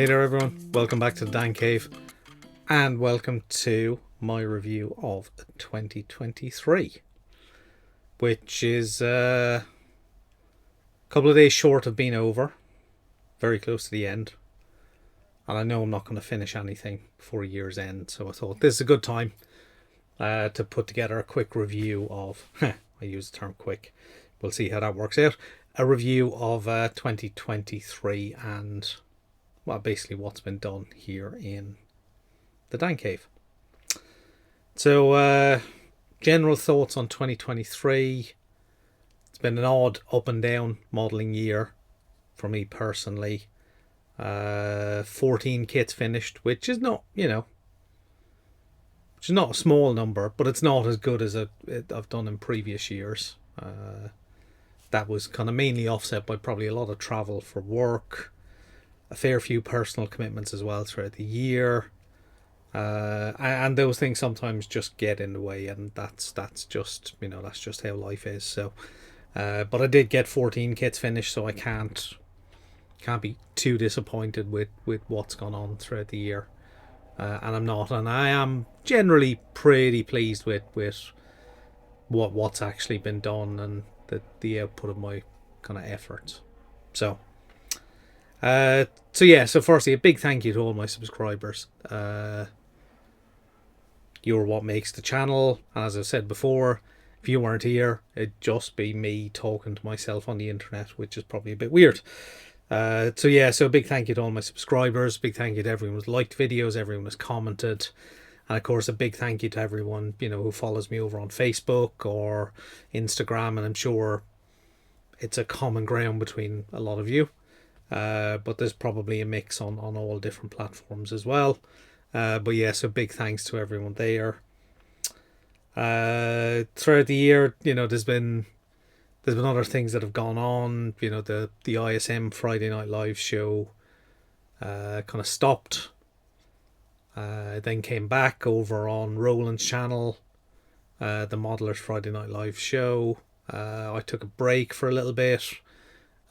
Hey there everyone, welcome back to the Dan Cave and welcome to my review of 2023, which is a couple of days short of being over, very close to the end, and I know I'm not going to finish anything before year's end, so I thought this is a good time to put together a quick review of, I use the term quick, we'll see how that works out, a review of 2023 and well, basically what's been done here in the Dan Cave. So, general thoughts on 2023. It's been an odd up and down modelling year for me personally. 14 kits finished, which is not, which is not a small number, but it's not as good as I've done in previous years. That was kind of mainly offset by probably a lot of travel for work, a fair few personal commitments as well throughout the year. And those things sometimes just get in the way, and that's just that's just how life is. So, but I did get 14 kits finished, so I can't be too disappointed with what's gone on throughout the year, and I'm not, and I am generally pretty pleased with what's actually been done and the output of my kind of efforts. So. So firstly, a big thank you to all my subscribers. You're what makes the channel, and as I've said before, if you weren't here, it'd just be me talking to myself on the internet, which is probably a bit weird. So a big thank you to all my subscribers, big thank you to everyone who's liked videos, everyone who's commented, and of course a big thank you to everyone who follows me over on Facebook or Instagram, and I'm sure it's a common ground between a lot of you. But there's probably a mix on all different platforms as well. So big thanks to everyone there. Throughout the year, there's been other things that have gone on. The ISM Friday Night Live show kind of stopped. Then came back over on Roland's channel, the Modelers Friday Night Live show. I took a break for a little bit.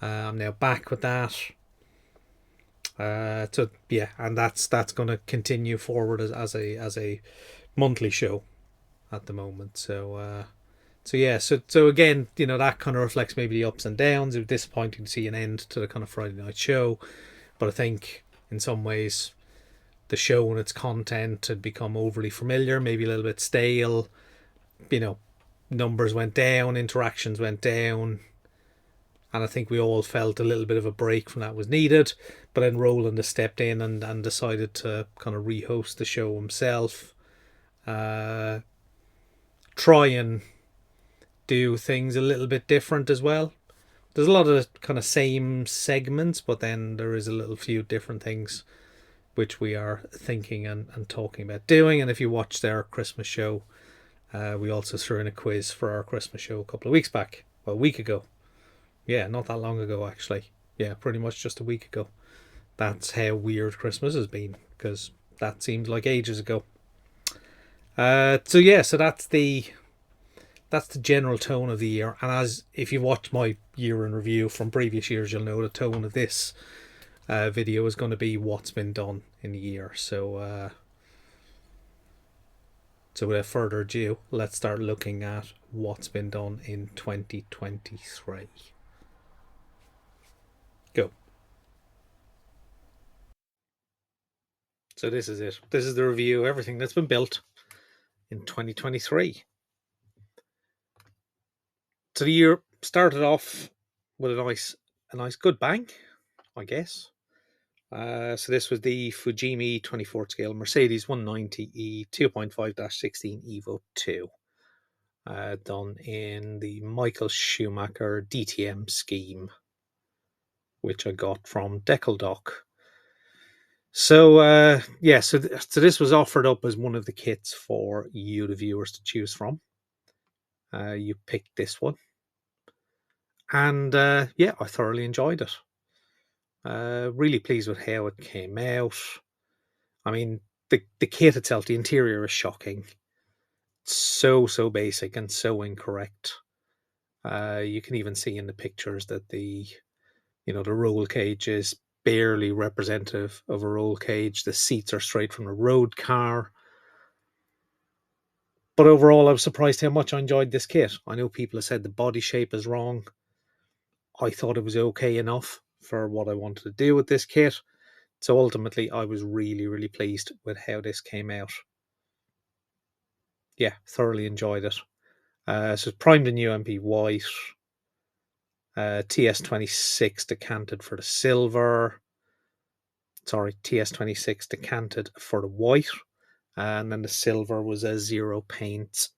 I'm now back with that. And that's going to continue forward as a monthly show at the moment. So again, that kind of reflects maybe the ups and downs. It was disappointing to see an end to the kind of Friday night show, but I think in some ways the show and its content had become overly familiar, maybe a little bit stale. Numbers went down, interactions went down, and I think we all felt a little bit of a break from that was needed. But then Roland has stepped in and decided to kind of rehost the show himself. Try and do things a little bit different as well. There's a lot of kind of same segments, but then there is a little few different things which we are thinking and talking about doing. And if you watched our Christmas show, we also threw in a quiz for our Christmas show a couple of weeks back, well, a week ago. Yeah, not that long ago, actually. Yeah, pretty much just a week ago. That's how weird Christmas has been, because that seems like ages ago. So that's the general tone of the year. And as if you watch my year in review from previous years, you'll know the tone of this video is going to be what's been done in the year. So without further ado, let's start looking at what's been done in 2023. Go. So this is it. This is the review of everything that's been built in 2023. So the year started off with a nice good bang, I guess. So this was the Fujimi 24th scale Mercedes 190E 2.5-16 Evo 2. Done in the Michael Schumacher DTM scheme, which I got from Decaldoc. So this was offered up as one of the kits for you, the viewers, to choose from. You picked this one, and I thoroughly enjoyed it. Really pleased with how it came out. I mean, the kit itself, the interior is shocking. So basic and so incorrect. You can even see in the pictures that the roll cage is barely representative of a roll cage. The seats are straight from a road car. But overall, I was surprised how much I enjoyed this kit. I know people have said the body shape is wrong. I thought it was okay enough for what I wanted to do with this kit. So ultimately, I was really, really pleased with how this came out. Yeah, thoroughly enjoyed it. So it's primed in UMP white. TS26 decanted for the silver. Sorry, TS26 decanted for the white. And then the silver was a zero paint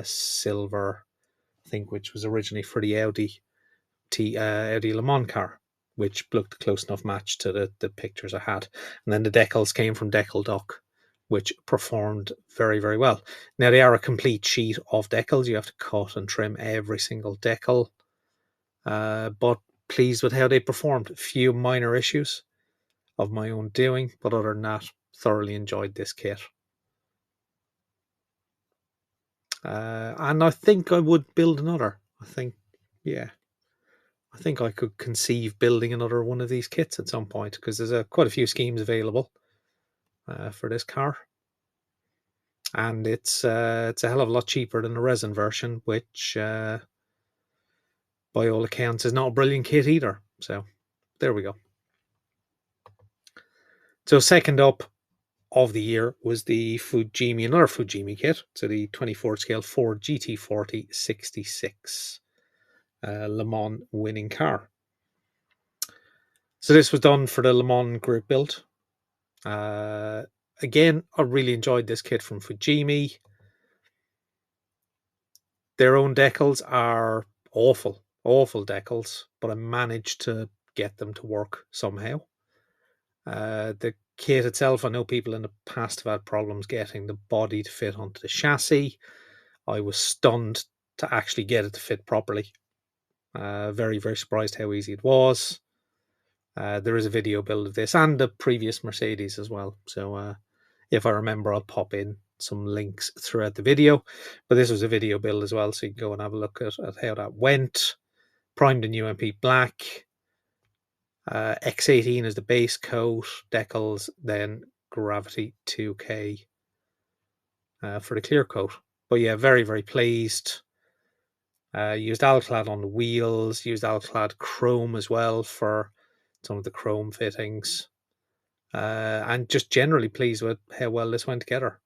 silver, I think, which was originally for the Audi Le Mans car, which looked a close enough match to the pictures I had. And then the decals came from Decal Duck, which performed very, very well. Now, they are a complete sheet of decals. You have to cut and trim every single decal. But pleased with how they performed. A few minor issues of my own doing, but other than that, thoroughly enjoyed this kit. And I think I would build another. I think I could conceive building another one of these kits at some point, because there's quite a few schemes available for this car, and it's a hell of a lot cheaper than the resin version, which by all accounts is not a brilliant kit either. So there we go. So second up of the year was the another Fujimi kit. So the 24 scale Ford GT40 66 Le Mans winning car. So this was done for the Le Mans group build. Again, I really enjoyed this kit from Fujimi. Their own decals are awful decals, but I managed to get them to work somehow. The kit itself, I know people in the past have had problems getting the body to fit onto the chassis. I was stunned to actually get it to fit properly. Very, very surprised how easy it was. There is a video build of this and the previous Mercedes as well. So if I remember, I'll pop in some links throughout the video. But this was a video build as well, so you can go and have a look at how that went. Primed in UMP black. X18 is the base coat. Decals, then Gravity 2K for the clear coat. But yeah, very, very pleased. Used Alclad on the wheels. Used Alclad chrome as well for some of the chrome fittings. And just generally pleased with how well this went together.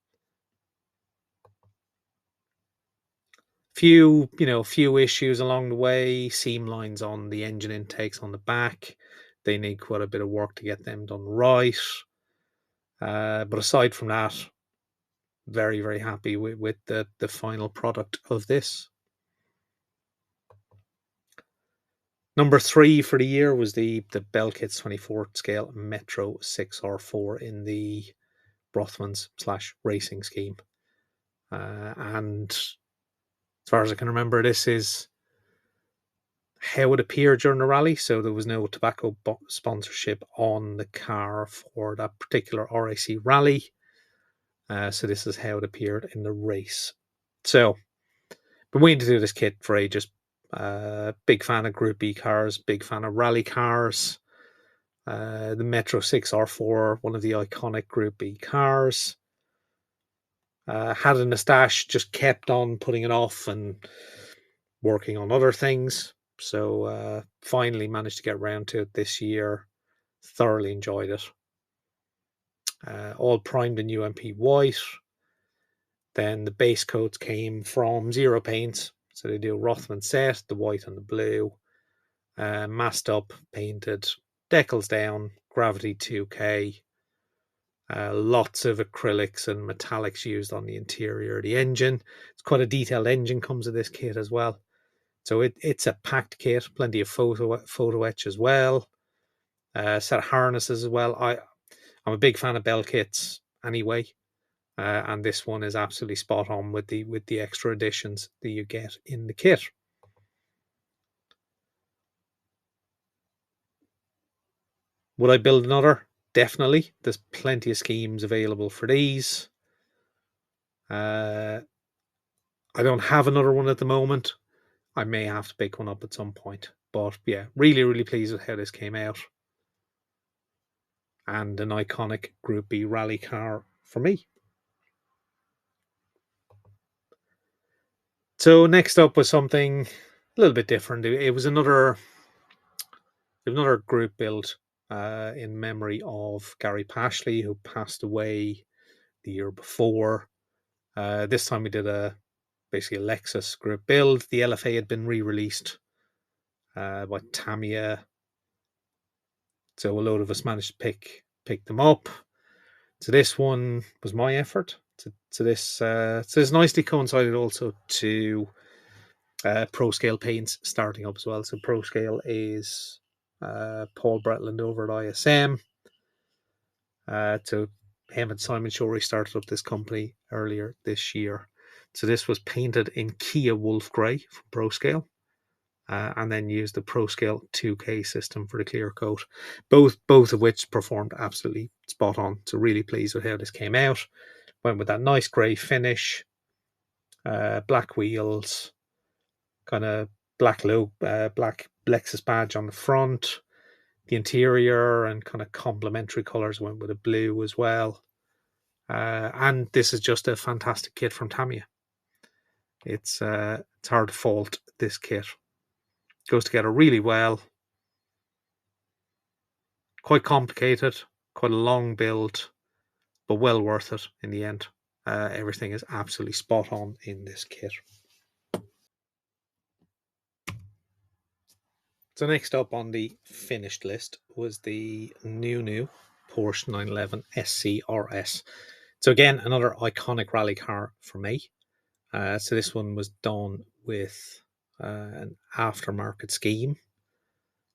Few issues along the way. Seam lines on the engine intakes on the back. They need quite a bit of work to get them done right. But aside from that, very, very happy with the final product of this. Number 3 for the year was the Belkits 24 scale Metro 6R4 in the Brothmans / racing scheme. And as far as I can remember, this is how it appeared during the rally. So there was no tobacco sponsorship on the car for that particular RAC rally. So this is how it appeared in the race. So been waiting to do this kit for ages. Big fan of Group B cars, big fan of rally cars. The Metro 6R4, one of the iconic Group B cars. Had it in the stash, just kept on putting it off and working on other things. So finally managed to get around to it this year. Thoroughly enjoyed it. All primed in UMP white. Then the base coats came from Zero Paints. So they do Rothman set, the white and the blue. Masked up, painted, decals down, Gravity 2K. Lots of acrylics and metallics used on the interior of the engine. It's quite a detailed engine comes with this kit as well. So it's a packed kit, plenty of photo etch as well. Set of harnesses as well. I'm a big fan of bell kits anyway, and this one is absolutely spot on with the extra additions that you get in the kit. Would I build another? Definitely. There's plenty of schemes available for these. I don't have another one at the moment. I may have to pick one up at some point. But yeah, really, really pleased with how this came out. and an iconic Group B rally car for me. So next up was something a little bit different. It was another group build in memory of Gary Pashley, who passed away the year before. This time we did basically a Lexus group build. The LFA had been re-released by Tamiya, so a load of us managed to pick them up. So this one was my effort. So this nicely coincided also to Pro Scale Paints starting up as well. So Pro Scale is Paul Bretland over at ISM. So him and Simon Shorey started up this company earlier this year. So this was painted in Kia Wolf Grey from Pro Scale. And then used the Pro Scale 2K system for the clear coat, both of which performed absolutely spot on. So really pleased with how this came out. Went with that nice grey finish, black wheels, kind of black black Lexus badge on the front. The interior and kind of complementary colours went with a blue as well. And this is just a fantastic kit from Tamiya. It's hard to fault this kit. Goes together really well. Quite complicated, quite a long build, but well worth it in the end. Everything is absolutely spot on in this kit. So next up on the finished list was the new Porsche 911 SC-RS. So again, another iconic rally car for me. So this one was done with an aftermarket scheme.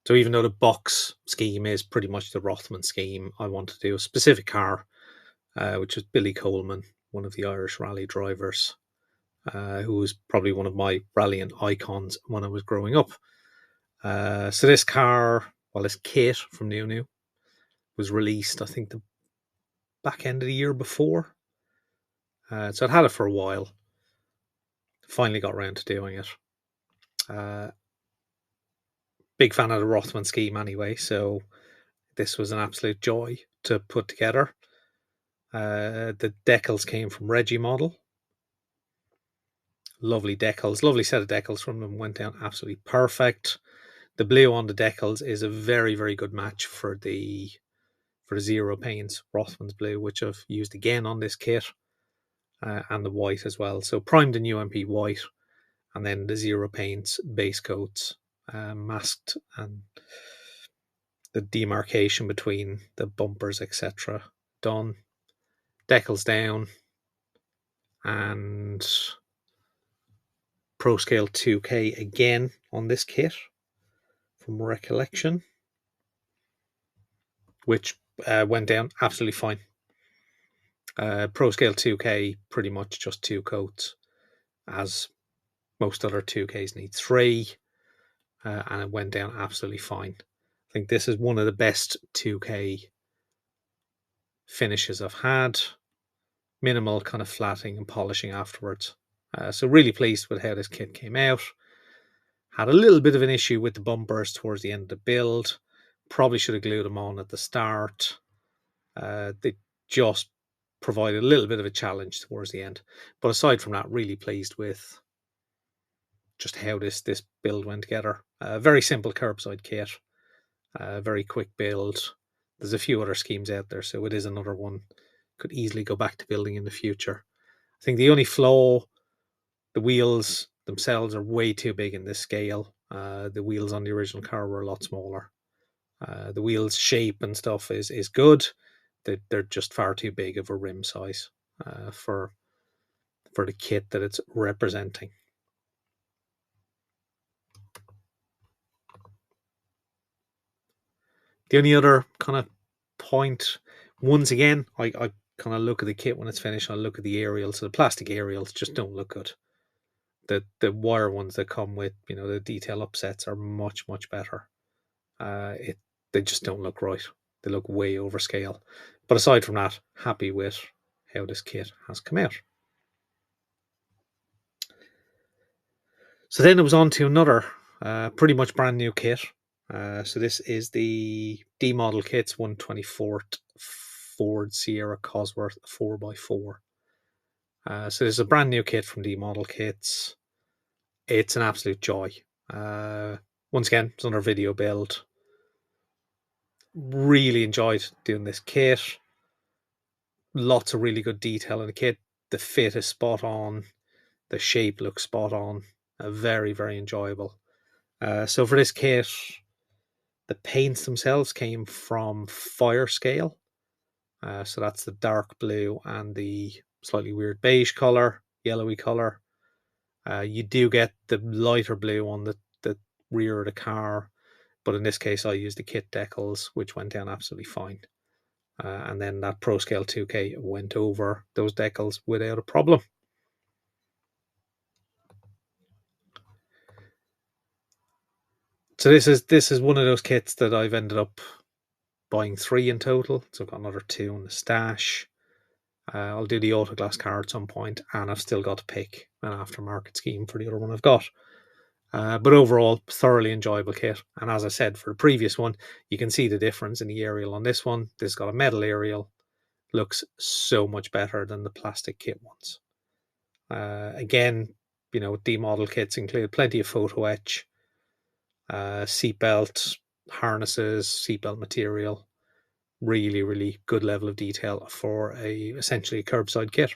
So even though the box scheme is pretty much the Rothman scheme, I wanted to do a specific car, which was Billy Coleman, one of the Irish rally drivers, who was probably one of my rallying icons when I was growing up. So this car, this kit from New was released, I think, the back end of the year before. So I'd had it for a while. Finally got around to doing it. Big fan of the Rothman scheme anyway, so this was an absolute joy to put together. The decals came from Reggie Model. Lovely decals, lovely set of decals from them, went down absolutely perfect. The blue on the decals is a very, very good match for the Zero Paints Rothman's blue, which I've used again on this kit, and the white as well. So primed in UMP white, and then the Zero Paints base coats, masked, and the demarcation between the bumpers, etc. done. Decals down, and Pro Scale 2K again on this kit from recollection, which went down absolutely fine. Pro Scale 2K, pretty much just two coats, as most other 2Ks need three, and it went down absolutely fine. I think this is one of the best 2K finishes I've had. Minimal kind of flatting and polishing afterwards. So really pleased with how this kit came out. Had a little bit of an issue with the bumpers towards the end of the build. Probably should have glued them on at the start. They just provided a little bit of a challenge towards the end. But aside from that, really pleased with just how this build went together. Very simple curbside kit. Very quick build. There's a few other schemes out there, so it is another one. Could easily go back to building in the future. I think the only flaw, the wheels themselves are way too big in this scale. The wheels on the original car were a lot smaller. The wheels shape and stuff is good. They're just far too big of a rim size for the kit that it's representing. The only other kind of point, once again, I kind of look at the kit when it's finished. I look at the aerials. So the plastic aerials just don't look good. The wire ones that come with, the detail upsets are much better. They just don't look right. They look way overscale. But aside from that, happy with how this kit has come out. So then it was on to another pretty much brand new kit. So this is the D model kits 124th Ford Sierra Cosworth 4x4. So this is a brand new kit from D model kits. It's an absolute joy. Once again, it's another video build. Really enjoyed doing this kit. Lots of really good detail in the kit. The fit is spot on. The shape looks spot on. Very, very enjoyable. So for this kit, the paints themselves came from Fire Scale. So that's the dark blue and the slightly weird beige color, yellowy color. You do get the lighter blue on the rear of the car, but in this case I used the kit decals, which went down absolutely fine. And then that Pro Scale 2K went over those decals without a problem. So this is one of those kits that I've ended up buying 3 in total. So I've got another 2 in the stash. I'll do the Autoglass car at some point, and I've still got to pick an aftermarket scheme for the other one I've got. But overall, thoroughly enjoyable kit. And as I said, for the previous one, you can see the difference in the aerial on this one. This has got a metal aerial. Looks so much better than the plastic kit ones. Again, D model kits include plenty of photo etch, seatbelt harnesses, seatbelt material. Really, really good level of detail for essentially a curbside kit.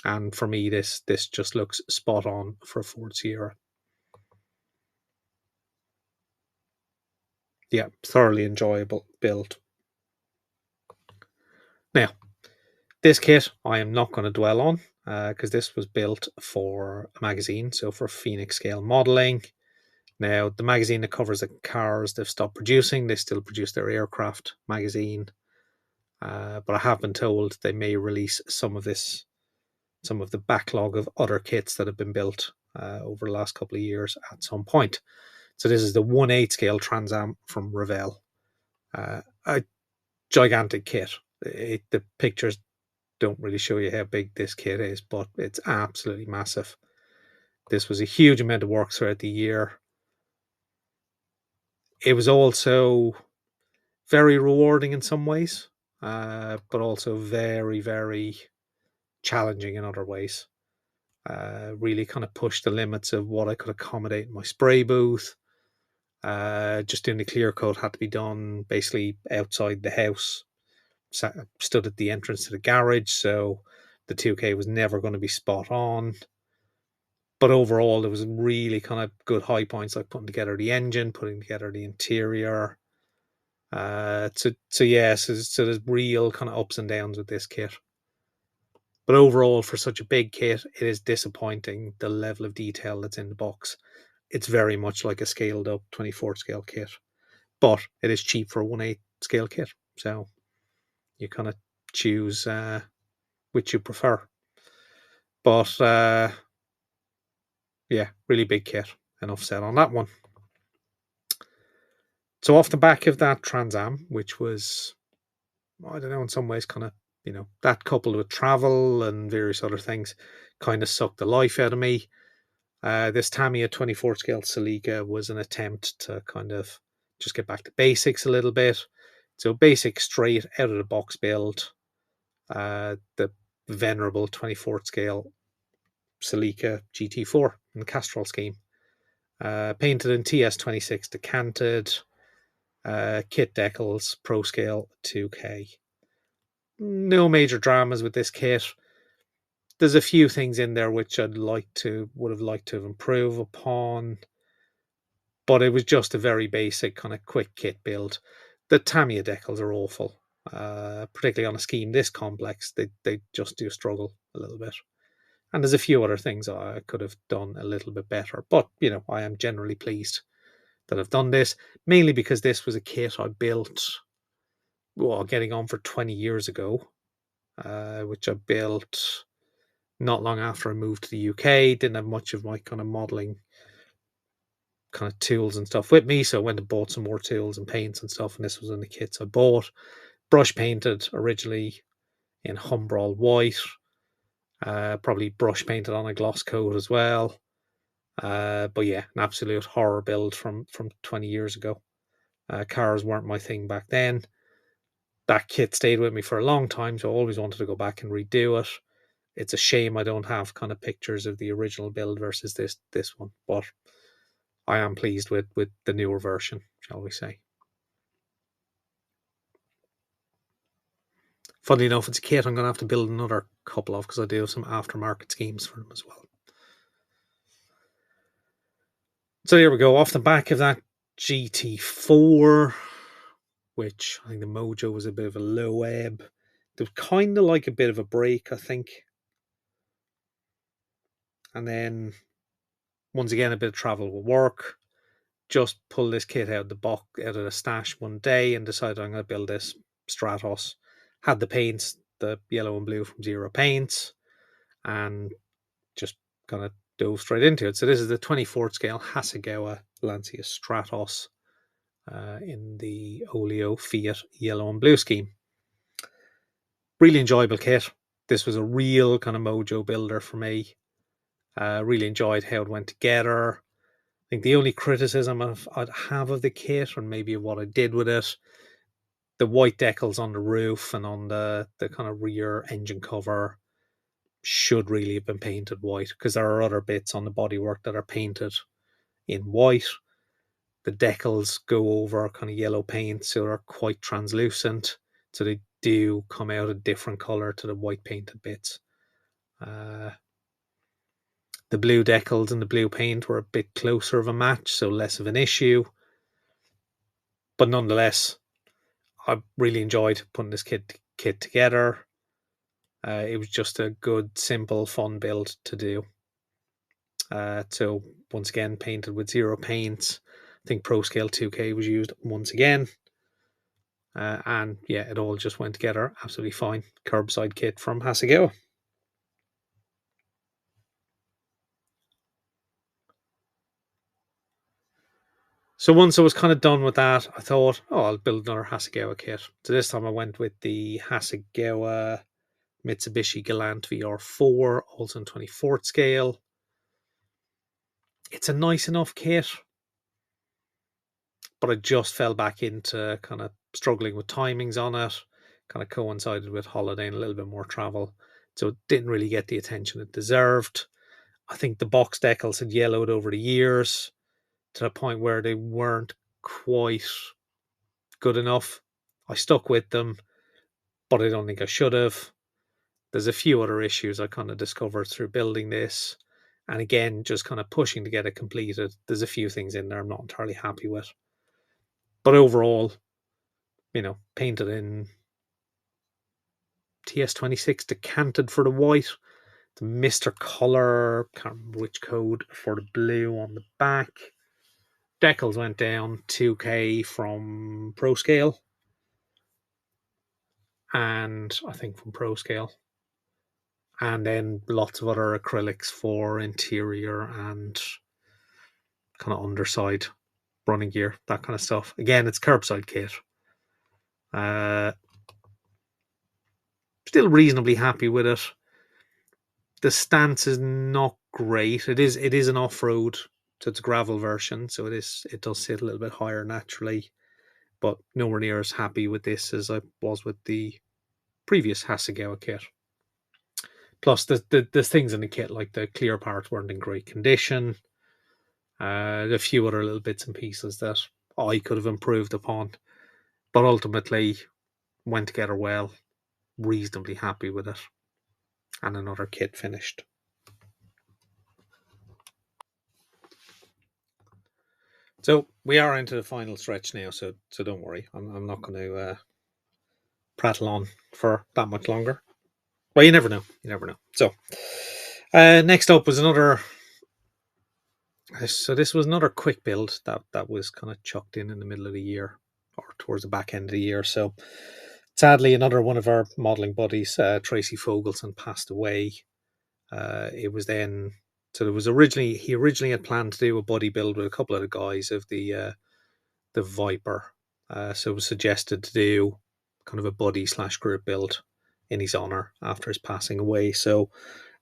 And for me, this just looks spot on for a Ford Sierra. Yeah, thoroughly enjoyable build. Now, this kit I am not going to dwell on because this was built for a magazine, so for Phoenix Scale Modeling. Now, the magazine that covers the cars, they've stopped producing. They still produce their aircraft magazine. But I have been told they may release some of the backlog of other kits that have been built over the last couple of years at some point. So this is the 1/8 scale Trans Am from Revell. A gigantic kit. The pictures don't really show you how big this kit is, but it's absolutely massive. This was a huge amount of work throughout the year. It was also very rewarding in some ways, but also very, very challenging in other ways. Really kind of pushed the limits of what I could accommodate in my spray booth. Just doing the clear coat had to be done basically outside the house. Stood at the entrance to the garage, so the 2K was never going to be spot on. But overall, there was really kind of good high points, like putting together the engine, putting together the interior. So there's real kind of ups and downs with this kit. But overall, for such a big kit, it is disappointing the level of detail that's in the box. It's very much like a scaled up 24 scale kit, but it is cheap for a 1/8 scale kit. So you kind of choose which you prefer. But yeah, really big kit. Enough said on that one. So off the back of that Trans Am, which was, I don't know, in some ways kind of, that coupled with travel and various other things kind of sucked the life out of me. This Tamiya 24 scale Celica was an attempt to kind of just get back to basics a little bit. So basic, straight out of the box build. The venerable 24 scale Celica GT4 in the Castrol scheme. Painted in TS26 decanted. Kit decals, Pro Scale 2K. No major dramas with this kit. There's a few things in there which would have liked to improve upon, but it was just a very basic kind of quick kit build. The Tamiya decals are awful, particularly on a scheme this complex. They just do struggle a little bit. And there's a few other things I could have done a little bit better, but I am generally pleased that I've done this, mainly because this was a kit I built, getting on for 20 years ago, which I built not long after I moved to the UK. Didn't have much of my kind of modeling kind of tools and stuff with me, so I went and bought some more tools and paints and stuff, and this was in the kits I bought. Brush painted originally in Humbrol white, probably brush painted on a gloss coat as well. But yeah, an absolute horror build from 20 years ago. Cars weren't my thing back then. That kit stayed with me for a long time, so I always wanted to go back and redo it. It's a shame I don't have kind of pictures of the original build versus this one, but I am pleased with the newer version, shall we say. Funnily enough, it's a kit I'm going to have to build another couple of because I do have some aftermarket schemes for them as well. So there we go. Off the back of that GT4, which I think the mojo was a bit of a low ebb. There was kind of like a bit of a break, I think. And then, once again, a bit of travel will work. Just pull this kit out of the box, out of the stash one day and decided I'm going to build this Stratos. Had the paints, the yellow and blue from Zero Paints, and just kind of dove straight into it. So this is the 24th scale Hasegawa Lancia Stratos in the Oleo Fiat yellow and blue scheme. Really enjoyable kit. This was a real kind of mojo builder for me. Really enjoyed how it went together. I think the only criticism I'd have of the kit, and maybe what I did with it, the white decals on the roof and on the kind of rear engine cover should really have been painted white, because there are other bits on the bodywork that are painted in white. The decals go over kind of yellow paint, so they're quite translucent, so they do come out a different color to the white painted bits. The blue decals and the blue paint were a bit closer of a match, so less of an issue. But nonetheless, I really enjoyed putting this kit together. It was just a good, simple, fun build to do. So once again, painted with Zero Paints. I think Pro Scale 2K was used once again. And yeah, it all just went together absolutely fine. Curbside kit from Hasegawa. So once I was kind of done with that, I thought, oh, I'll build another Hasegawa kit. So this time I went with the Hasegawa Mitsubishi Galant VR4, also in 24th scale. It's a nice enough kit, but I just fell back into kind of struggling with timings on it. Kind of coincided with holiday and a little bit more travel. So it didn't really get the attention it deserved. I think the box decals had yellowed over the years to the point where they weren't quite good enough. I stuck with them, but I don't think I should have. There's a few other issues I kind of discovered through building this. And again, just kind of pushing to get it completed. There's a few things in there I'm not entirely happy with. But overall, painted in TS26, decanted for the white. The Mr. Color, can't remember which code, for the blue on the back. Decals went down 2K from Pro Scale, and I think from Pro Scale, and then lots of other acrylics for interior and kind of underside running gear, that kind of stuff. Again, it's curbside kit. Still reasonably happy with it. The stance is not great. It is an off-road, so it's a gravel version, so it does sit a little bit higher naturally, but nowhere near as happy with this as I was with the previous Hasegawa kit. Plus, the things in the kit, like the clear parts, weren't in great condition. A few other little bits and pieces that I could have improved upon, but ultimately went together well. Reasonably happy with it. And another kit finished. So we are into the final stretch now, so don't worry. I'm not going to prattle on for that much longer. Well, you never know. So next up was another. So this was another quick build that was kind of chucked in the middle of the year, or towards the back end of the year. So sadly, another one of our modelling buddies, Tracy Fogelson, passed away. It was then, so there was he originally had planned to do a buddy build with a couple of the guys of the Viper. So it was suggested to do kind of a buddy / group build in his honor after his passing away. So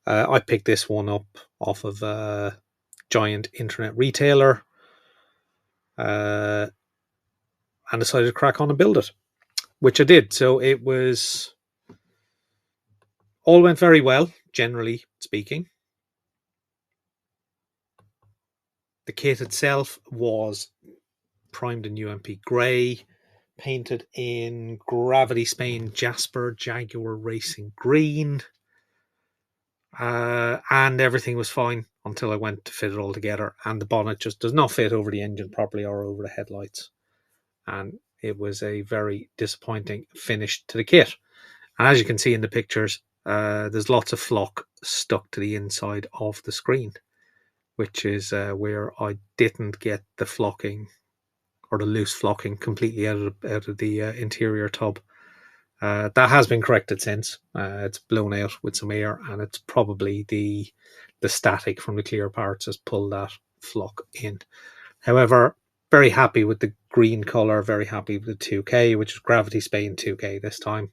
I picked this one up off of a giant internet retailer. and decided to crack on and build it, which I did. So it was all went very well, generally speaking. The kit itself was primed in UMP grey, painted in Gravity Spain Jasper Jaguar Racing Green, and everything was fine until I went to fit it all together, and the bonnet just does not fit over the engine properly or over the headlights, and it was a very disappointing finish to the kit. And as you can see in the pictures, there's lots of flock stuck to the inside of the screen, which is where I didn't get the flocking or the loose flocking completely out of the interior tub. That has been corrected since. It's blown out with some air, and it's probably the static from the clear parts has pulled that flock in. However, very happy with the green colour, very happy with the 2K, which is Gravity Spain 2K this time.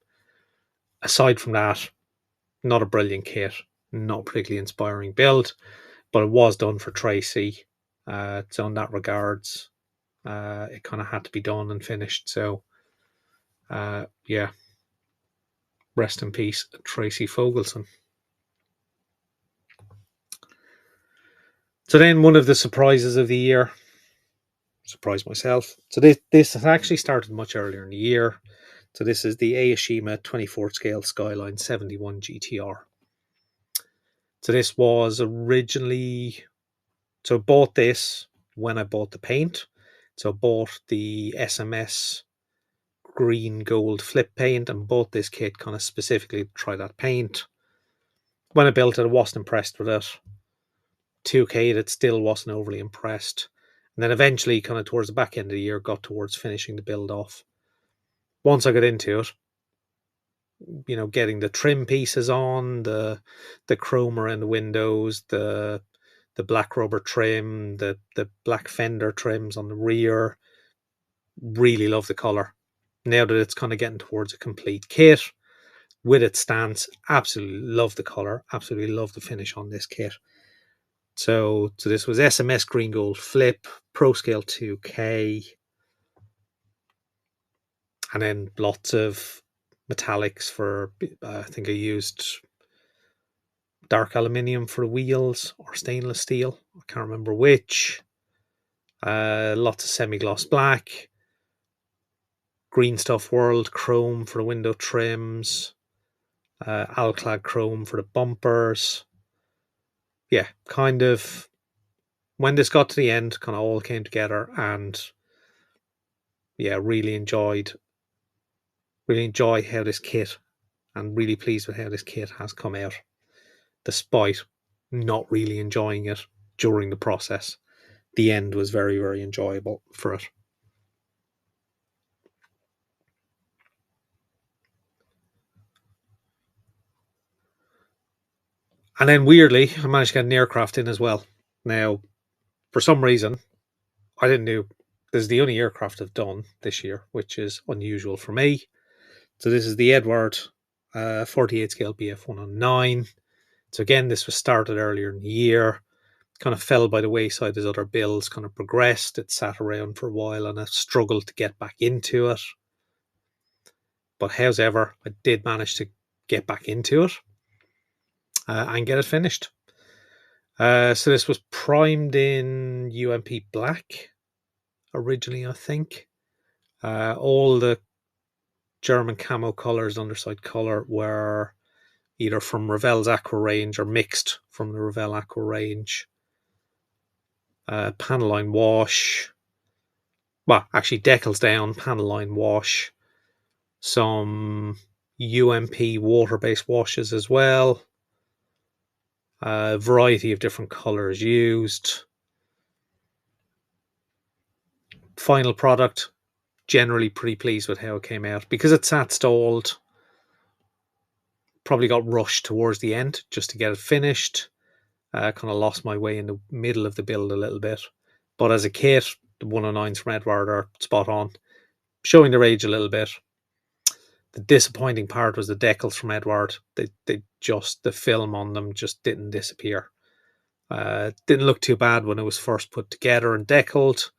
Aside from that, not a brilliant kit, not particularly inspiring build, but it was done for Tracy. So in that regards, it kind of had to be done and finished. So, yeah, rest in peace, Tracy Fogelson. So then one of the surprises of the year, surprised myself. So this has actually started much earlier in the year. So this is the Aoshima 24 scale Skyline 71 GTR. So this was originally, so I bought this when I bought the paint. So I bought the SMS green gold flip paint and bought this kit kind of specifically to try that paint. When I built it, I wasn't impressed with it. 2K, that still wasn't overly impressed. And then eventually, kind of towards the back end of the year, got towards finishing the build off. Once I got into it, getting the trim pieces on, the chrome around the windows, the black rubber trim, the black fender trims on the rear, really love the colour. Now that it's kind of getting towards a complete kit, with its stance, absolutely love the colour, absolutely love the finish on this kit. So this was SMS green gold flip, Pro Scale 2K, and then lots of metallics for, I think I used dark aluminium for the wheels or stainless steel. I can't remember which. Lots of semi-gloss black, Green Stuff World chrome for the window trims, Alclad chrome for the bumpers. Yeah, kind of when this got to the end, kind of all came together, and yeah, really enjoy how this kit, and really pleased with how this kit has come out, despite not really enjoying it during the process. The end was very, very enjoyable for it. And then weirdly, I managed to get an aircraft in as well. Now, for some reason, I didn't know this is the only aircraft I've done this year, which is unusual for me. So this is the Edward 48 scale BF 109. So again, this was started earlier in the year. Kind of fell by the wayside as other builds kind of progressed. It sat around for a while and I struggled to get back into it. But however, I did manage to get back into it and get it finished. So this was primed in UMP black originally, I think. All the German camo colours, underside colour, were either from Revell's Aqua range or mixed from the Revell Aqua range. Panel line wash. Well, actually, decals down, panel line wash. Some UMP water-based washes as well. A variety of different colours used. Final product, generally pretty pleased with how it came out. Because it sat stalled, probably got rushed towards the end just to get it finished. Kind of lost my way in the middle of the build a little bit. But as a kit, the 109s from Edward are spot on, showing their age a little bit. The disappointing part was the decals from Edward. They just, the film on them just didn't disappear. Didn't look too bad when it was first put together and decaled,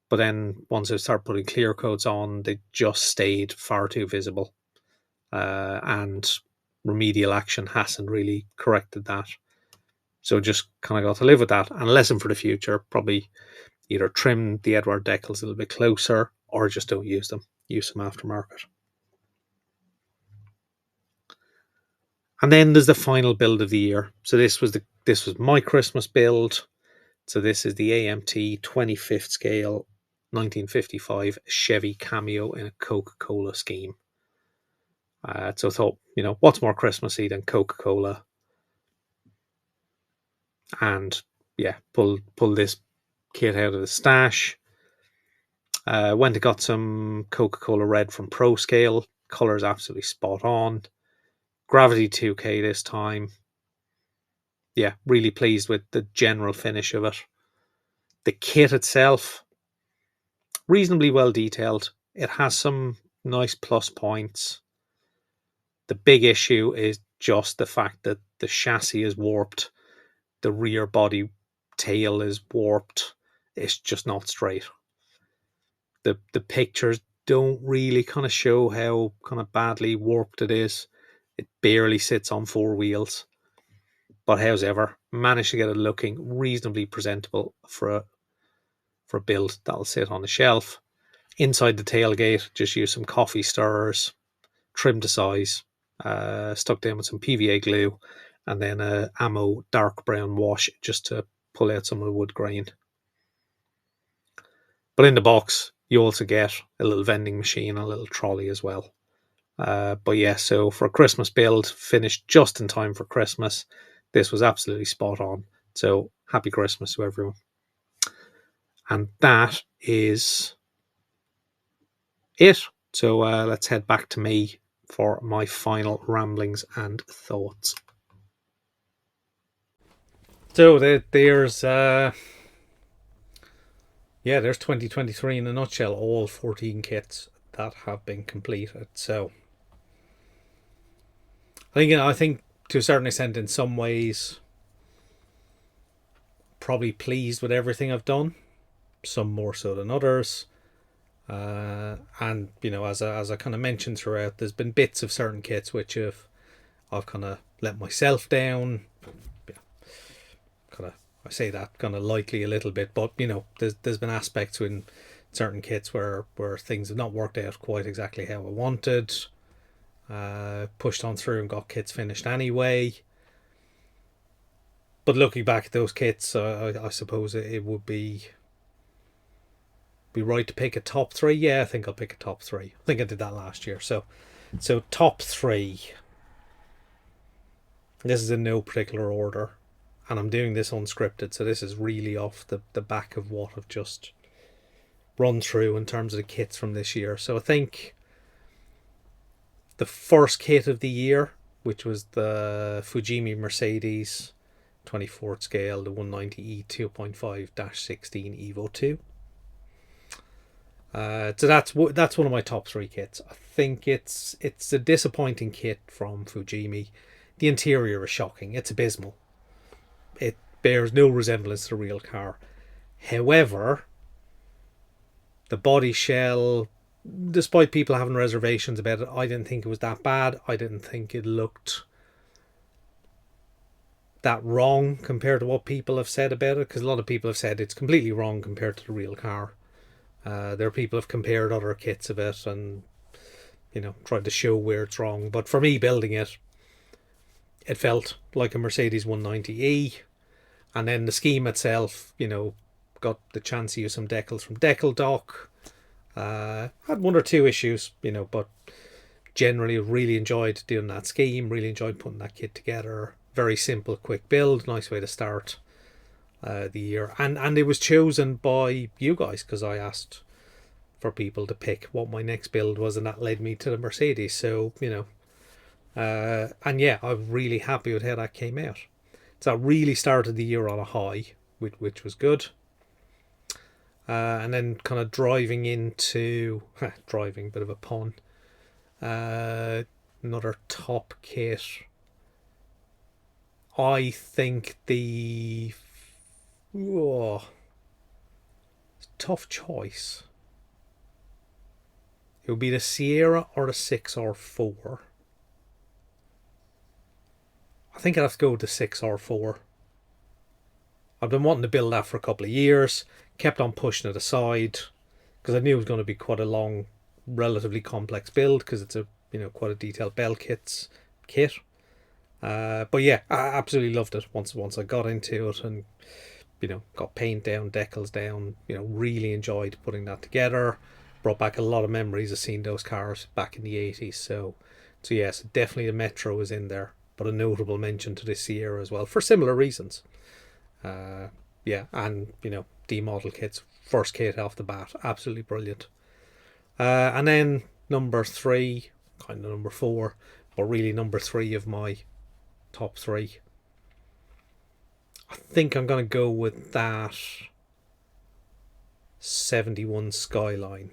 But then once I started putting clear coats on, they just stayed far too visible. And remedial action hasn't really corrected that. So just kind of got to live with that. And a lesson for the future, probably either trim the Edward decals a little bit closer or just don't use them. Use them aftermarket. And then there's the final build of the year. So this was my Christmas build. So this is the AMT 25th scale 1955 Chevy Cameo in a Coca-Cola scheme. So I thought, what's more Christmassy than Coca-Cola? And yeah, pull this kit out of the stash. Went and got some Coca-Cola Red from Pro Scale. Color's absolutely spot on. Gravity 2K this time. Yeah, really pleased with the general finish of it. The kit itself, reasonably well detailed. It has some nice plus points. The big issue is just the fact that the chassis is warped. The rear body tail is warped. It's just not straight. The pictures don't really kind of show how kind of badly warped it is. It barely sits on four wheels. But however, managed to get it looking reasonably presentable for a build that'll sit on a shelf. Inside the tailgate, just use some coffee stirrers, trimmed to size, stuck down with some PVA glue, and then a ammo dark brown wash just to pull out some of the wood grain. But in the box, you also get a little vending machine, a little trolley as well. But yeah, so for a Christmas build, finished just in time for Christmas. This was absolutely spot on. So happy Christmas to everyone. And that is it. So let's head back to me for my final ramblings and thoughts. So there's 2023 in a nutshell. All 14 kits that have been completed. So I think to a certain extent, in some ways, probably pleased with everything I've done. Some more so than others. And as I kind of mentioned throughout, there's been bits of certain kits which I've kind of let myself down. I say that kind of lightly a little bit, but there's been aspects in certain kits where things have not worked out quite exactly how I wanted. Pushed on through and got kits finished anyway. But looking back at those kits, I suppose it would be right to pick a top three. Yeah, I think I'll pick a top three. I think I did that last year. So top three. This is in no particular order, and I'm doing this unscripted, so this is really off the back of what I've just run through in terms of the kits from this year. So I think the first kit of the year, which was the Fujimi Mercedes 24th scale, the 190E 2.5-16 Evo 2. So that's one of my top three kits. I think it's a disappointing kit from Fujimi. The interior is shocking. It's abysmal. It bears no resemblance to the real car. However, the body shell, despite people having reservations about it, I didn't think it was that bad. I didn't think it looked that wrong compared to what people have said about it, because a lot of people have said it's completely wrong compared to the real car. There are people who have compared other kits of it and tried to show where it's wrong. But for me, building it, it felt like a Mercedes 190E. And then the scheme itself, got the chance to use some decals from Decal Doc. Had one or two issues, but generally really enjoyed doing that scheme, really enjoyed putting that kit together. Very simple, quick build, nice way to start the year. And it was chosen by you guys because I asked for people to pick what my next build was, and that led me to the Mercedes. So, and yeah, I'm really happy with how that came out. So I really started the year on a high, which was good. And then kind of driving into driving, bit of a pun. Another top kit. I think the It's a tough choice. It would be the Sierra or the 6R4. I think I'd have to go with the 6R4. I've been wanting to build that for a couple of years, kept on pushing it aside because I knew it was going to be quite a long, relatively complex build because it's a quite a detailed bell kit. But yeah, I absolutely loved it once I got into it and got paint down, decals down. Really enjoyed putting that together. Brought back a lot of memories of seeing those cars back in the 80s. So yes, definitely the Metro is in there, but a notable mention to this year as well for similar reasons. Yeah, and D model kits, first kit off the bat, absolutely brilliant. And then number 3, kind of number 4, but really number 3 of my top 3. I think I'm going to go with that 71 Skyline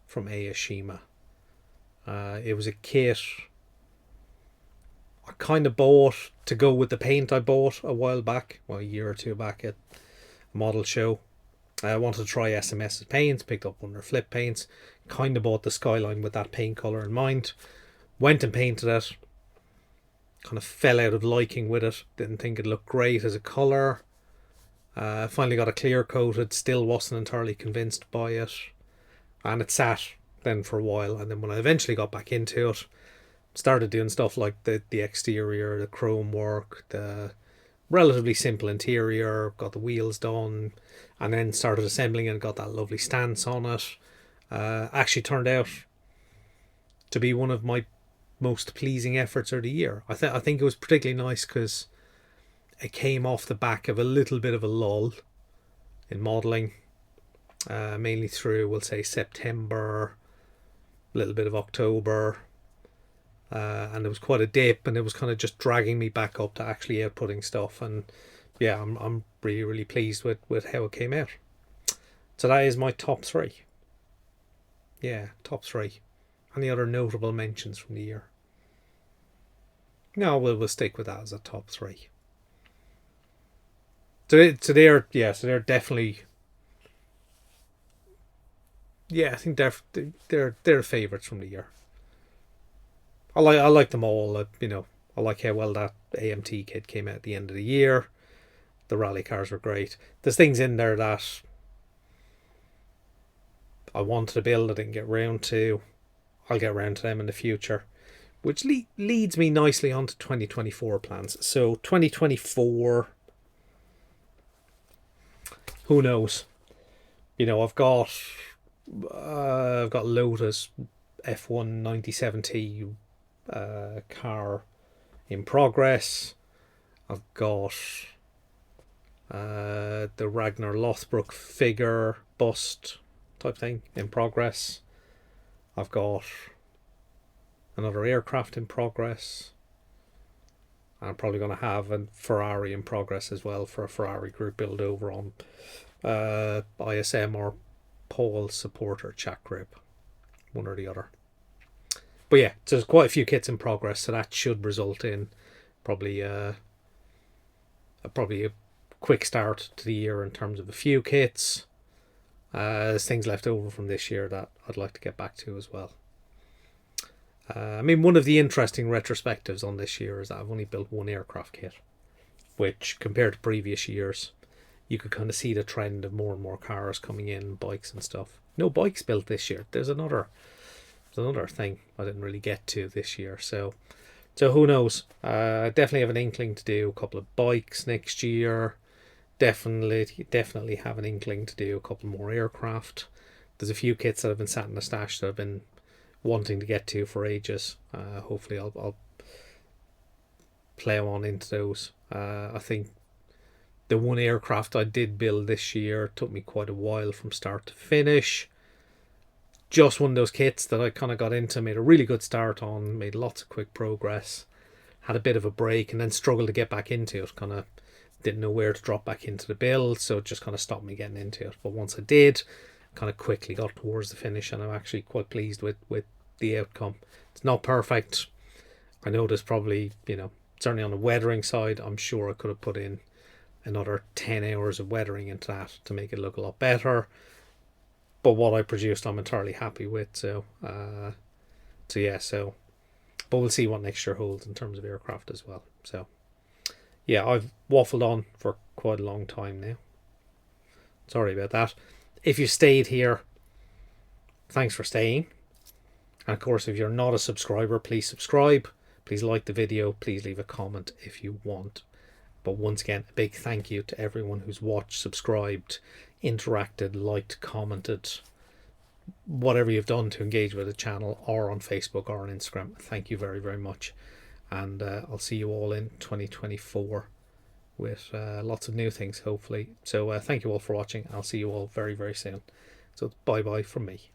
from Aoshima. It was a kit I kind of bought to go with the paint I bought a while back, a year or two back at a model show. I wanted to try SMS's paints, picked up one of their flip paints, kind of bought the Skyline with that paint colour in mind. Went and painted it, kind of fell out of liking with it, didn't think it looked great as a colour. Finally got it clear coated, still wasn't entirely convinced by it. And it sat then for a while, and then when I eventually got back into it, started doing stuff like the exterior, the chrome work, the relatively simple interior, got the wheels done, and then started assembling it and got that lovely stance on it. Actually turned out to be one of my most pleasing efforts of the year. I think it was particularly nice because it came off the back of a little bit of a lull in modelling, mainly through, we'll say, September, a little bit of October, and there was quite a dip, and it was kind of just dragging me back up to actually outputting stuff. And yeah, I'm really, really pleased with how it came out. So that is my top 3. Yeah, top 3. Any other notable mentions from the year? No, we'll stick with that as a top 3. So they're definitely, yeah, I think they're favourites from the year. I like them all. I like how well that AMT kit came out at the end of the year. The rally cars were great. There's things in there that I wanted to build, I didn't get round to. I'll get round to them in the future, which leads me nicely onto 2024 plans. So 2024, who knows? I've got Lotus F1 97T car in progress. I've got the Ragnar Lothbrok figure bust type thing in progress. I've got another aircraft in progress. I'm probably going to have a Ferrari in progress as well for a Ferrari group build over on ISM or Paul supporter chat group, one or the other. But yeah, so there's quite a few kits in progress, so that should result in probably a quick start to the year in terms of a few kits. There's things left over from this year that I'd like to get back to as well. One of the interesting retrospectives on this year is that I've only built one aircraft kit, which compared to previous years, you could kind of see the trend of more and more cars coming in, bikes and stuff. No bikes built this year. There's another thing I didn't really get to this year. So who knows? I definitely have an inkling to do a couple of bikes next year. Definitely have an inkling to do a couple more aircraft. There's a few kits that have been sat in the stash that I've been wanting to get to for ages. Hopefully I'll plow on into those. I think the one aircraft I did build this year took me quite a while from start to finish. Just one of those kits that I kind of got into, made a really good start on, made lots of quick progress, had a bit of a break, and then struggled to get back into it. Kind of didn't know where to drop back into the build, so it just kind of stopped me getting into it. But once I did, kind of quickly got towards the finish, and I'm actually quite pleased with the outcome. It's not perfect. I know there's probably, certainly on the weathering side, I'm sure I could have put in another 10 hours of weathering into that to make it look a lot better. But what I produced, I'm entirely happy with. So but we'll see what next year holds in terms of aircraft as well. So yeah, I've waffled on for quite a long time now. Sorry about that. If you stayed here, thanks for staying. And of course, if you're not a subscriber, please subscribe. Please like the video. Please leave a comment if you want. But once again, a big thank you to everyone who's watched, subscribed, interacted, liked, commented, whatever you've done to engage with the channel, or on Facebook or on Instagram. Thank you very, very much. And I'll see you all in 2024 with lots of new things, hopefully. So thank you all for watching. I'll see you all very, very soon. So bye bye from me.